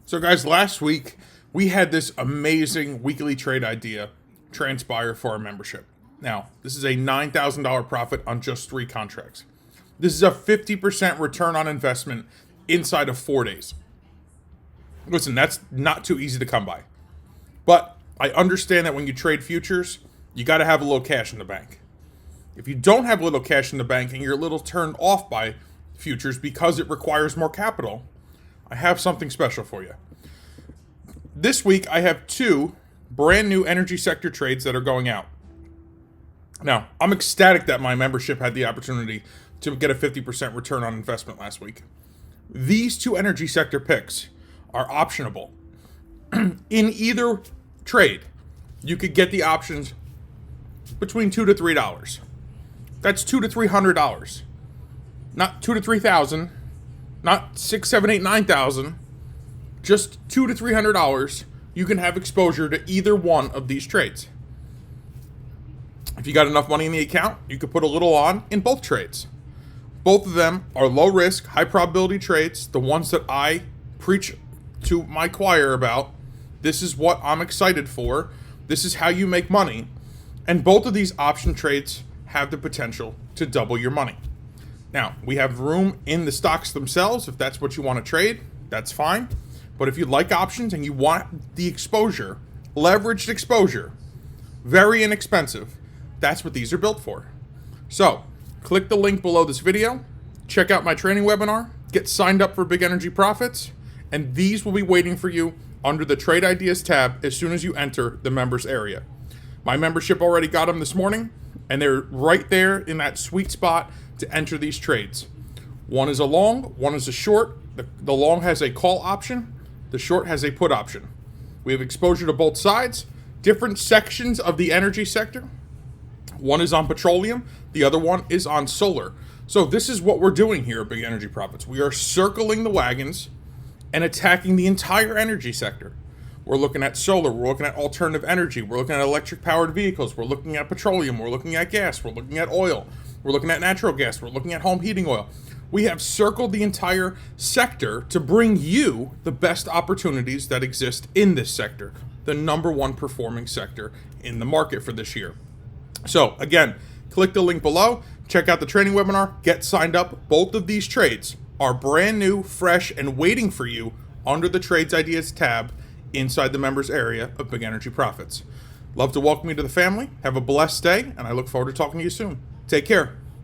So, guys, last week we had this amazing weekly trade idea transpire for our membership. Now, this is a $9,000 profit on just 3 contracts. This is a 50% return on investment inside of 4 days. Listen, that's not too easy to come by. But I understand that when you trade futures, you got to have a little cash in the bank. If you don't have a little cash in the bank and you're a little turned off by futures because it requires more capital, I have something special for you. This week, I have 2 brand new energy sector trades that are going out. Now, I'm ecstatic that my membership had the opportunity to get a 50% return on investment last week. These 2 energy sector picks are optionable. In either trade, you could get the options between $2 to $3. That's $200 to $300. Not $2 to $3,000, not $6, $7, $8, $9,000. Just $200 to $300. You can have exposure to either one of these trades. If you got enough money in the account, you could put a little on in both trades. Both of them are low risk, high probability trades, the ones that I preach to my choir about. This is what I'm excited for. This is how you make money. And both of these option trades have the potential to double your money. Now, we have room in the stocks themselves. If that's what you want to trade, that's fine. But if you like options and you want the exposure, leveraged exposure, very inexpensive, that's what these are built for. So, click the link below this video, check out my training webinar, get signed up for Big Energy Profits, and these will be waiting for you under the Trade Ideas tab as soon as you enter the members area. My membership already got them this morning, and they're right there in that sweet spot to enter these trades. One is a long, one is a short. The long has a call option, the short has a put option. We have exposure to both sides, different sections of the energy sector. One is on petroleum, the other one is on solar. So this is what we're doing here at Big Energy Profits. We are circling the wagons and attacking the entire energy sector. We're looking at solar, we're looking at alternative energy, we're looking at electric powered vehicles, we're looking at petroleum, we're looking at gas, we're looking at oil, we're looking at natural gas, we're looking at home heating oil. We have circled the entire sector to bring you the best opportunities that exist in this sector, the number 1 performing sector in the market for this year. So again, click the link below, check out the training webinar, get signed up. Both of these trades are brand new, fresh, and waiting for you under the Trades Ideas tab inside the members area of Big Energy Profits. Love to welcome you to the family. Have a blessed day, and I look forward to talking to you soon. Take care.